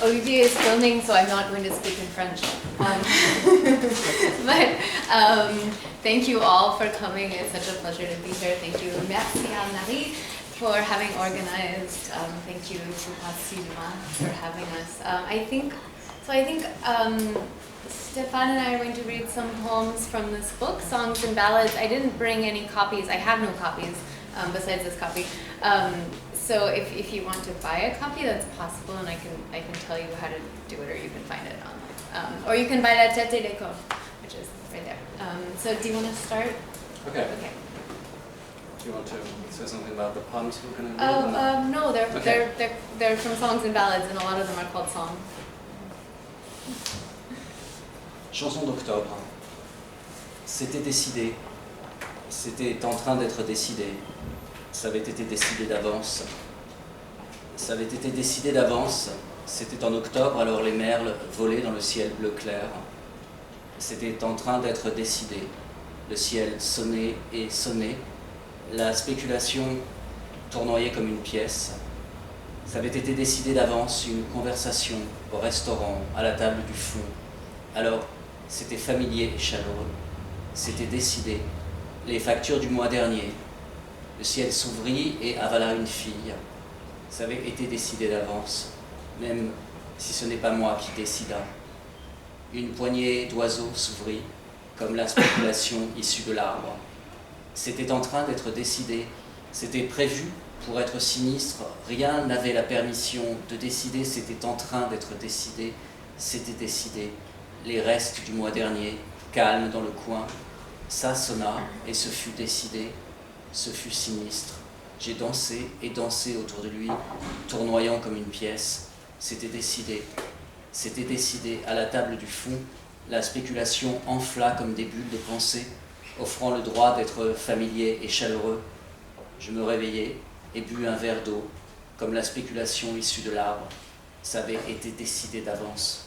Olivier is filming, so I'm not going to speak in French. But thank you all for coming. It's such a pleasure to be here. Thank you. Merci à Marie for having organized. Thank you to PAS SI LOIN for having us. I think Stéphane and I are going to read some poems from this book, Songs and Ballads. I didn't bring any copies. I have no copies besides this copy. So if you want to buy a copy, that's possible, and I can tell you how to do it, or you can find it online. Or you can buy La Tête et les Corps, which is right there. So do you want to start? Okay. Do you want to say something about the poems we're going to read? No, they're from Songs and Ballads, and a lot of them are called songs. Chanson d'octobre. C'était décidé. C'était en train d'être décidé. Ça avait été décidé d'avance. Ça avait été décidé d'avance. C'était en octobre, alors les merles volaient dans le ciel bleu clair. C'était en train d'être décidé. Le ciel sonnait et sonnait. La spéculation tournoyait comme une pièce. Ça avait été décidé d'avance, une conversation au restaurant, à la table du fond. Alors, c'était familier et chaleureux. C'était décidé. Les factures du mois dernier. Le ciel s'ouvrit et avala une fille. Ça avait été décidé d'avance, même si ce n'est pas moi qui décida. Une poignée d'oiseaux s'ouvrit, comme la spéculation issue de l'arbre. C'était en train d'être décidé, c'était prévu pour être sinistre, rien n'avait la permission de décider, c'était en train d'être décidé, c'était décidé. Les restes du mois dernier, calmes dans le coin, ça sonna et ce fut décidé. Ce fut sinistre. J'ai dansé et dansé autour de lui, tournoyant comme une pièce. C'était décidé. C'était décidé. À la table du fond, la spéculation enfla comme des bulles de pensée, offrant le droit d'être familier et chaleureux. Je me réveillai et bus un verre d'eau, comme la spéculation issue de l'arbre. Ça avait été décidé d'avance.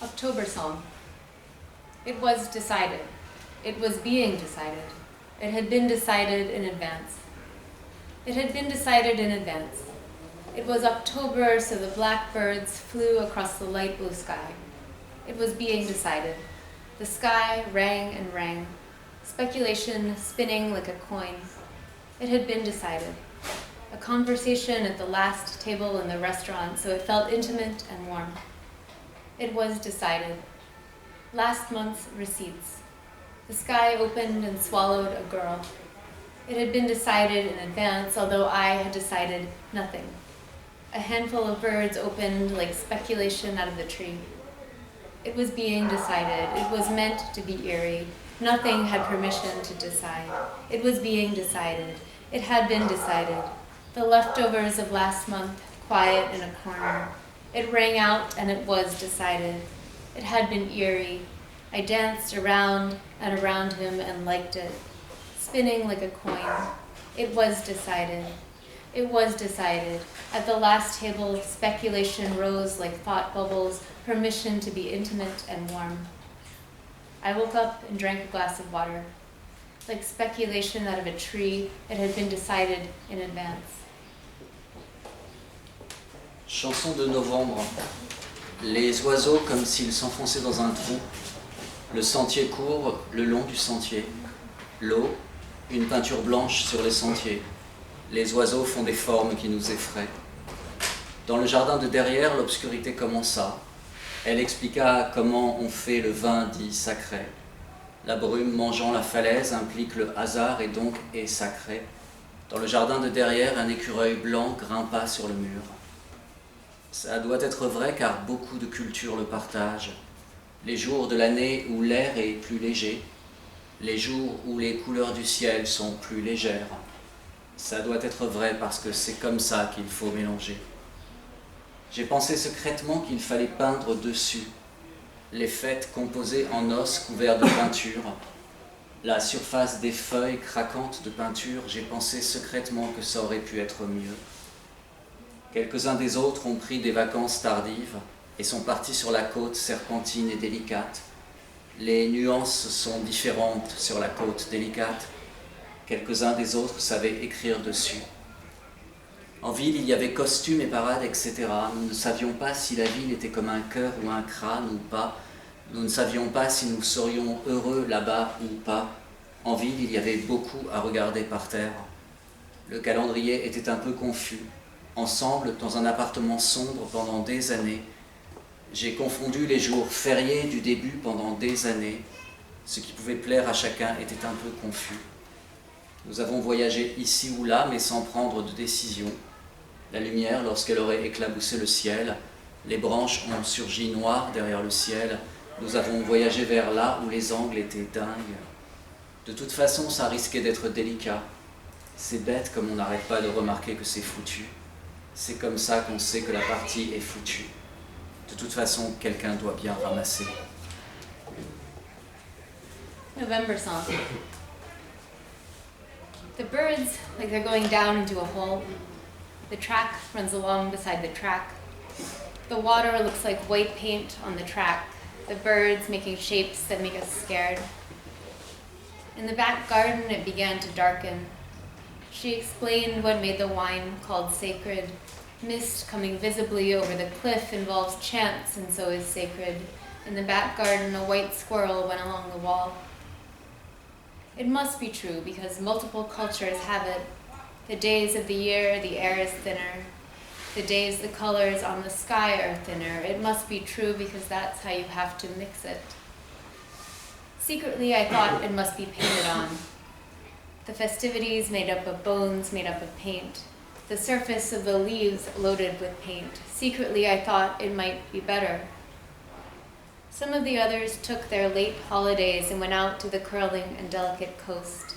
October Song. It was decided. It was being decided. It had been decided in advance. It had been decided in advance. It was October, so the blackbirds flew across the light blue sky. It was being decided. The sky rang and rang, speculation spinning like a coin. It had been decided. A conversation at the last table in the restaurant, so it felt intimate and warm. It was decided. Last month's receipts. The sky opened and swallowed a girl. It had been decided in advance, although I had decided nothing. A handful of birds opened like speculation out of the tree. It was being decided. It was meant to be eerie. Nothing had permission to decide. It was being decided. It had been decided. The leftovers of last month, quiet in a corner. It rang out and it was decided. It had been eerie. I danced around and around him and liked it, spinning like a coin. It was decided. It was decided. At the last table, speculation rose like thought bubbles, permission to be intimate and warm. I woke up and drank a glass of water. Like speculation out of a tree, it had been decided in advance. Chanson de novembre. Les oiseaux comme s'ils s'enfonçaient dans un trou. Le sentier court le long du sentier. L'eau, une peinture blanche sur les sentiers. Les oiseaux font des formes qui nous effraient. Dans le jardin de derrière, l'obscurité commença. Elle expliqua comment on fait le vin dit sacré. La brume mangeant la falaise implique le hasard et donc est sacré. Dans le jardin de derrière, un écureuil blanc grimpa sur le mur. Ça doit être vrai car beaucoup de cultures le partagent. Les jours de l'année où l'air est plus léger, les jours où les couleurs du ciel sont plus légères. Ça doit être vrai parce que c'est comme ça qu'il faut mélanger. J'ai pensé secrètement qu'il fallait peindre dessus, les fêtes composées en os couverts de peinture. La surface des feuilles craquantes de peinture, j'ai pensé secrètement que ça aurait pu être mieux. Quelques-uns des autres ont pris des vacances tardives et sont partis sur la côte serpentine et délicate. Les nuances sont différentes sur la côte délicate. Quelques-uns des autres savaient écrire dessus. En ville, il y avait costumes et parades, etc. Nous ne savions pas si la ville était comme un cœur ou un crâne ou pas. Nous ne savions pas si nous serions heureux là-bas ou pas. En ville, il y avait beaucoup à regarder par terre. Le calendrier était un peu confus. Ensemble, dans un appartement sombre pendant des années, j'ai confondu les jours fériés du début pendant des années. Ce qui pouvait plaire à chacun était un peu confus. Nous avons voyagé ici ou là, mais sans prendre de décision. La lumière, lorsqu'elle aurait éclaboussé le ciel, les branches ont surgi noires derrière le ciel. Nous avons voyagé vers là où les angles étaient dingues. De toute façon, ça risquait d'être délicat. C'est bête comme on n'arrête pas de remarquer que c'est foutu. C'est comme ça qu'on sait que la partie est foutue. De toute façon, quelqu'un doit bien ramasser. November song. The birds, like they're going down into a hole. The track runs along beside the track. The water looks like white paint on the track. The birds making shapes that make us scared. In the back garden, it began to darken. She explained what made the wine called sacred. Mist coming visibly over the cliff involves chance and so is sacred. In the back garden, a white squirrel went along the wall. It must be true because multiple cultures have it. The days of the year, the air is thinner. The days, the colors on the sky are thinner. It must be true because that's how you have to mix it. Secretly, I thought it must be painted on. The festivities made up of bones, made up of paint. The surface of the leaves loaded with paint. Secretly, I thought it might be better. Some of the others took their late holidays and went out to the curling and delicate coast.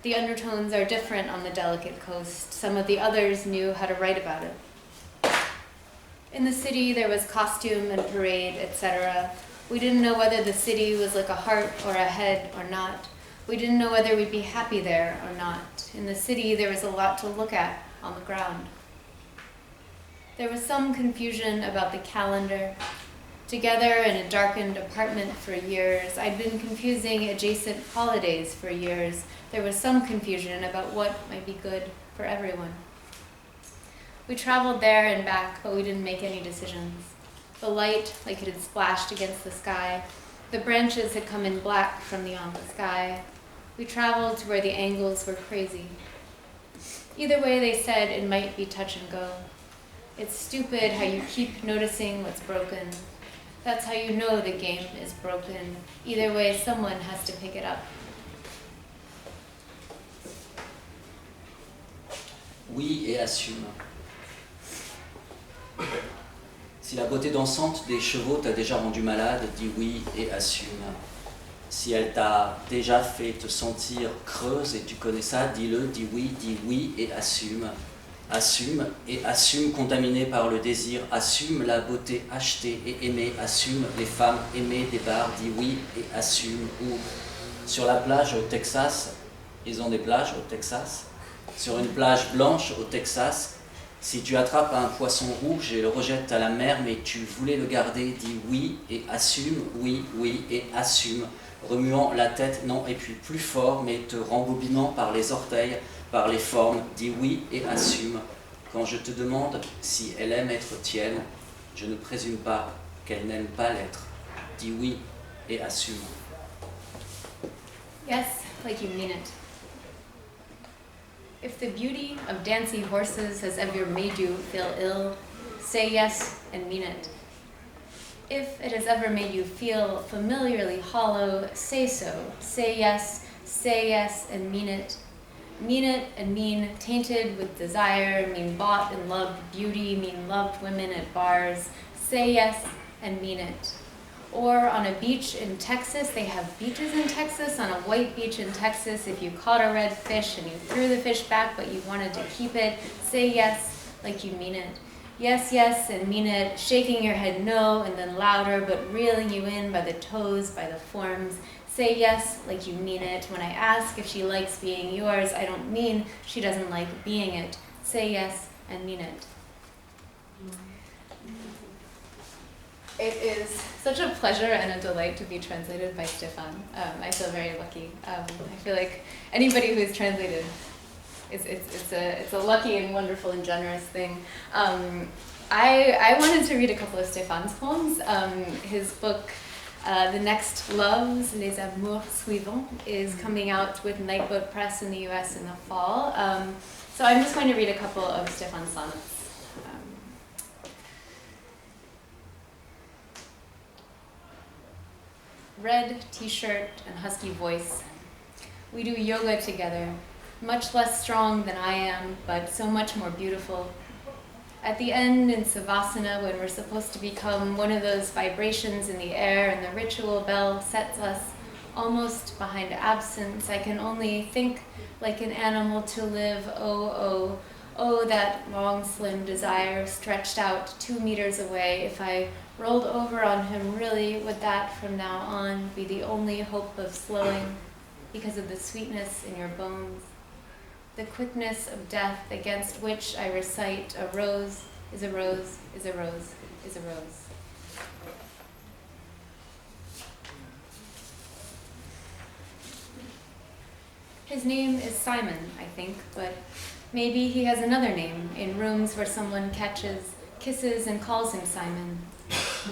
The undertones are different on the delicate coast. Some of the others knew how to write about it. In the city, there was costume and parade, etc. We didn't know whether the city was like a heart or a head or not. We didn't know whether we'd be happy there or not. In the city, there was a lot to look at on the ground. There was some confusion about the calendar. Together in a darkened apartment for years, I'd been confusing adjacent holidays for years. There was some confusion about what might be good for everyone. We traveled there and back, but we didn't make any decisions. The light, like it had splashed against the sky. The branches had come in black from the sky. We traveled to where the angles were crazy. Either way, they said it might be touch and go. It's stupid how you keep noticing what's broken. That's how you know the game is broken. Either way, someone has to pick it up. Oui et assume. Si la beauté dansante des chevaux t'a déjà rendu malade, dis oui et assume. Si elle t'a déjà fait te sentir creuse et tu connais ça, dis-le, dis oui et assume. Assume et assume contaminé par le désir, assume la beauté achetée et aimée, assume les femmes aimées des bars, dis oui et assume. Ou sur la plage au Texas, ils ont des plages au Texas, sur une plage blanche au Texas, si tu attrapes un poisson rouge et le rejettes à la mer mais tu voulais le garder, dis oui et assume, remuant la tête, non et puis plus fort mais te rembobinant par les orteils, par les formes, dis oui et assume. Quand je te demande si elle aime être tienne, je ne présume pas qu'elle n'aime pas l'être. Dis oui et assume. Yes, like you mean it. If the beauty of dancing horses has ever made you feel ill, say yes and mean it. If it has ever made you feel familiarly hollow, say so. Say yes and mean it. Mean it and mean tainted with desire, mean bought and loved beauty, mean loved women at bars. Say yes and mean it. Or on a beach in Texas, they have beaches in Texas, on a white beach in Texas, if you caught a red fish and you threw the fish back but you wanted to keep it, say yes like you mean it. Yes and mean it, shaking your head no and then louder but reeling you in by the toes, by the forms. Say yes like you mean it. When I ask if she likes being yours, I don't mean she doesn't like being it. Say yes and mean it. It is such a pleasure and a delight to be translated by Stéphane. I feel very lucky. I feel like anybody who is translated it's a lucky and wonderful and generous thing. I wanted to read a couple of Stéphane's poems. His book, The Next Loves, Les Amours Suivants, is coming out with Nightboat Press in the US in the fall. So I'm just going to read a couple of Stéphane's sonnets. Red t-shirt and husky voice. We do yoga together, much less strong than I am, but so much more beautiful. At the end in Savasana, when we're supposed to become one of those vibrations in the air and the ritual bell sets us almost behind absence, I can only think like an animal to live, oh, oh, oh, that long, slim desire stretched out 2 meters away. If I rolled over on him, really, would that from now on be the only hope of slowing because of the sweetness in your bones? The quickness of death against which I recite, a rose is a rose is a rose is a rose. His name is Simon, I think, but maybe he has another name in rooms where someone kisses and calls him Simon.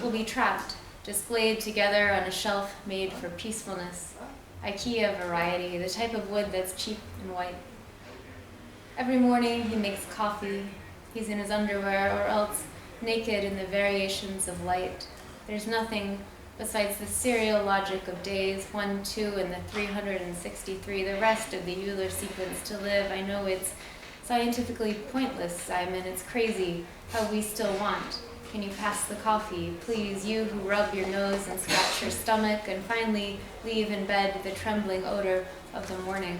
We'll be trapped, displayed together on a shelf made for peacefulness. IKEA variety, the type of wood that's cheap and white. Every morning he makes coffee. He's in his underwear or else naked in the variations of light. There's nothing besides the serial logic of days 1, 2, and the 363, the rest of the Euler sequence to live. I know it's scientifically pointless, Simon. It's crazy how we still want. Can you pass the coffee, please, you who rub your nose and scratch your stomach and finally leave in bed the trembling odor of the morning?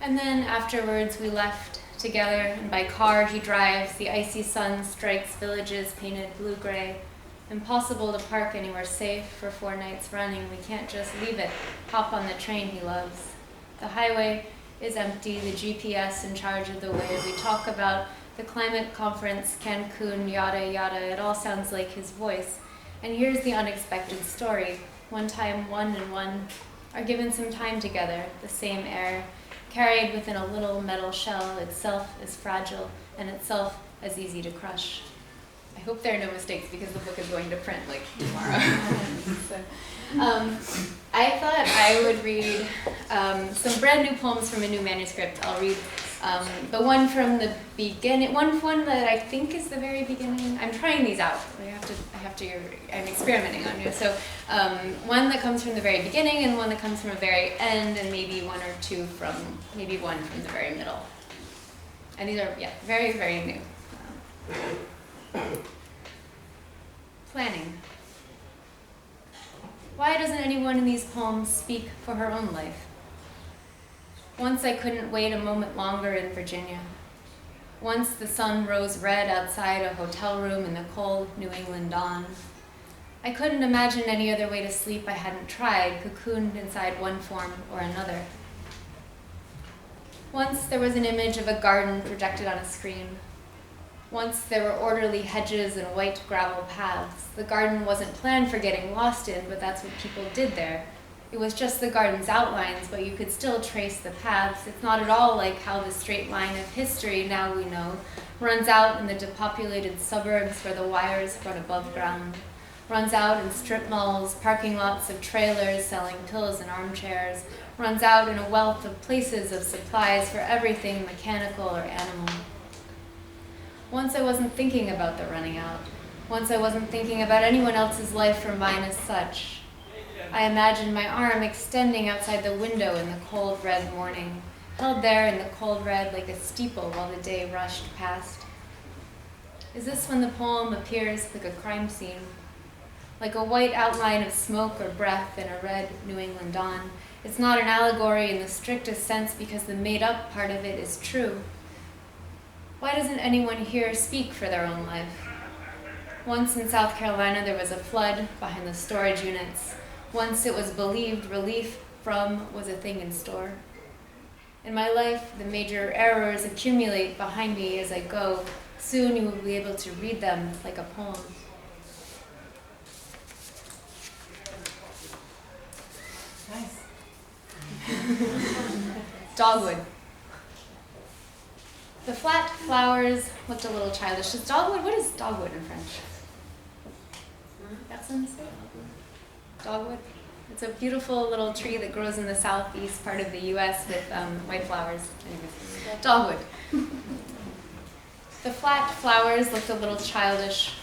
And then afterwards we left together, and by car he drives. The icy sun strikes villages painted blue-gray. Impossible to park anywhere safe for 4 nights running. We can't just leave it, hop on the train he loves. The highway is empty, the GPS in charge of the way. We talk about the climate conference, Cancun, yada yada. It all sounds like his voice. And here's the unexpected story. One time, 1 and 1 are given some time together, the same air, carried within a little metal shell, itself as fragile and itself as easy to crush. I hope there are no mistakes because the book is going to print like tomorrow. So, I thought I would read some brand new poems from a new manuscript. I'll read the one from the beginning, one that I think is the very beginning. I'm trying these out. I'm experimenting on you. So one that comes from the very beginning and one that comes from the very end, and maybe one or two from, maybe one from the very middle. And these are, very, very new. Planning. Why doesn't anyone in these poems speak for her own life? Once I couldn't wait a moment longer in Virginia. Once the sun rose red outside a hotel room in the cold New England dawn. I couldn't imagine any other way to sleep I hadn't tried, cocooned inside one form or another. Once there was an image of a garden projected on a screen. Once there were orderly hedges and white gravel paths. The garden wasn't planned for getting lost in, but that's what people did there. It was just the garden's outlines, but you could still trace the paths. It's not at all like how the straight line of history, now we know, runs out in the depopulated suburbs where the wires run above ground. Runs out in strip malls, parking lots of trailers selling pills and armchairs. Runs out in a wealth of places of supplies for everything mechanical or animal. Once I wasn't thinking about the running out. Once I wasn't thinking about anyone else's life or mine as such. I imagined my arm extending outside the window in the cold red morning, held there in the cold red like a steeple while the day rushed past. Is this when the poem appears like a crime scene? Like a white outline of smoke or breath in a red New England dawn. It's not an allegory in the strictest sense because the made-up part of it is true. Why doesn't anyone here speak for their own life? Once in South Carolina there was a flood behind the storage units. Once it was believed relief from was a thing in store. In my life, the major errors accumulate behind me as I go. Soon you will be able to read them like a poem. Nice. Dogwood. The flat flowers looked a little childish. Is dogwood, what is dogwood in French? Personne sait? Dogwood? It's a beautiful little tree that grows in the southeast part of the US with white flowers. Anyways, dogwood. The flat flowers looked a little childish,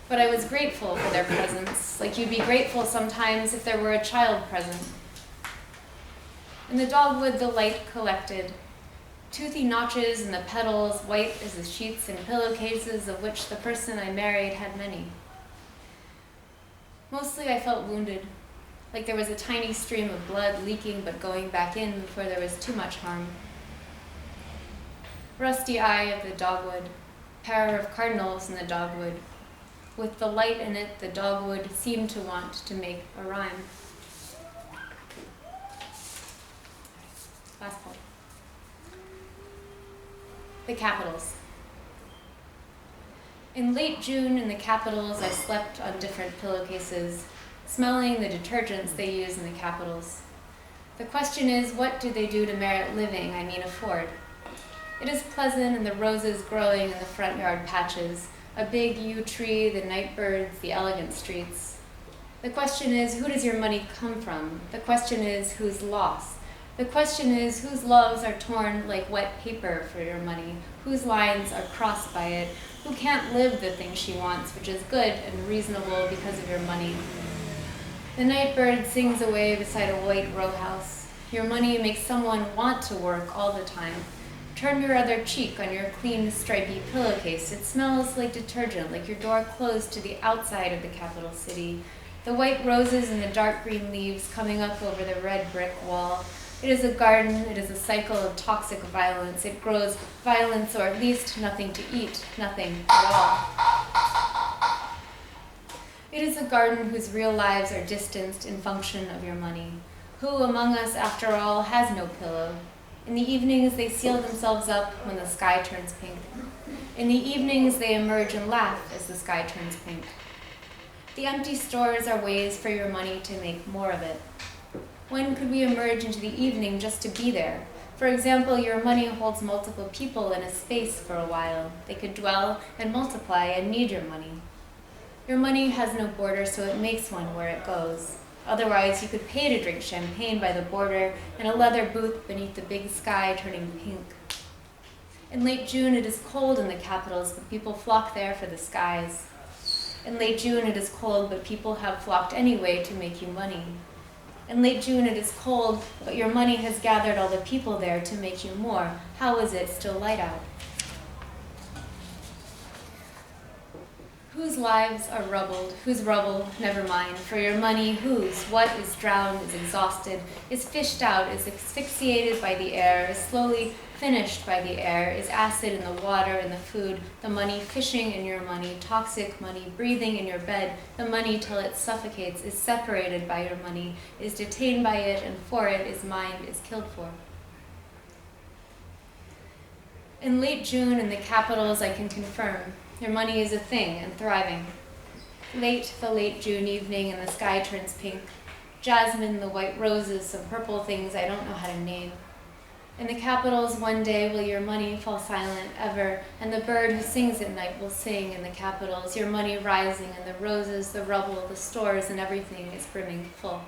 but I was grateful for their presence, like you'd be grateful sometimes if there were a child present. In the dogwood, the light collected. Toothy notches in the petals, white as the sheets and pillowcases of which the person I married had many. Mostly I felt wounded, like there was a tiny stream of blood leaking but going back in before there was too much harm. Rusty eye of the dogwood, pair of cardinals in the dogwood. With the light in it, the dogwood seemed to want to make a rhyme. Last poem. The capitals. In late June in the capitals, I slept on different pillowcases, smelling the detergents they use in the capitals. The question is, what do they do to merit living, I mean afford? It is pleasant and the roses growing in the front yard patches, a big yew tree, the night birds, the elegant streets. The question is, who does your money come from? The question is, whose loss? The question is, whose loves are torn like wet paper for your money? Whose lines are crossed by it? Who can't live the thing she wants, which is good and reasonable because of your money? The night bird sings away beside a white row house. Your money makes someone want to work all the time. Turn your other cheek on your clean, stripy pillowcase. It smells like detergent, like your door closed to the outside of the capital city. The white roses and the dark green leaves coming up over the red brick wall. It is a garden, it is a cycle of toxic violence. It grows violence, or at least nothing to eat, nothing at all. It is a garden whose real lives are distanced in function of your money. Who among us, after all, has no pillow? In the evenings, they seal themselves up when the sky turns pink. In the evenings, they emerge and laugh as the sky turns pink. The empty stores are ways for your money to make more of it. When could we emerge into the evening just to be there? For example, your money holds multiple people in a space for a while. They could dwell and multiply and need your money. Your money has no border, so it makes one where it goes. Otherwise, you could pay to drink champagne by the border in a leather booth beneath the big sky turning pink. In late June, it is cold in the capitals, but people flock there for the skies. In late June, it is cold, but people have flocked anyway to make you money. In late June, it is cold, but your money has gathered all the people there to make you more. How is it still light out? Whose lives are rubbled, whose rubble, never mind. For your money, whose? What is drowned, is exhausted, is fished out, is asphyxiated by the air, is slowly finished by the air, is acid in the water, in the food, the money fishing in your money, toxic money, breathing in your bed, the money till it suffocates, is separated by your money, is detained by it, and for it is mined, is killed for. In late June, in the capitals, I can confirm, your money is a thing and thriving. Late, the late June evening, and the sky turns pink. Jasmine, the white roses, some purple things I don't know how to name. In the capitals, one day will your money fall silent ever, and the bird who sings at night will sing in the capitals, your money rising, and the roses, the rubble, the stores, and everything is brimming full.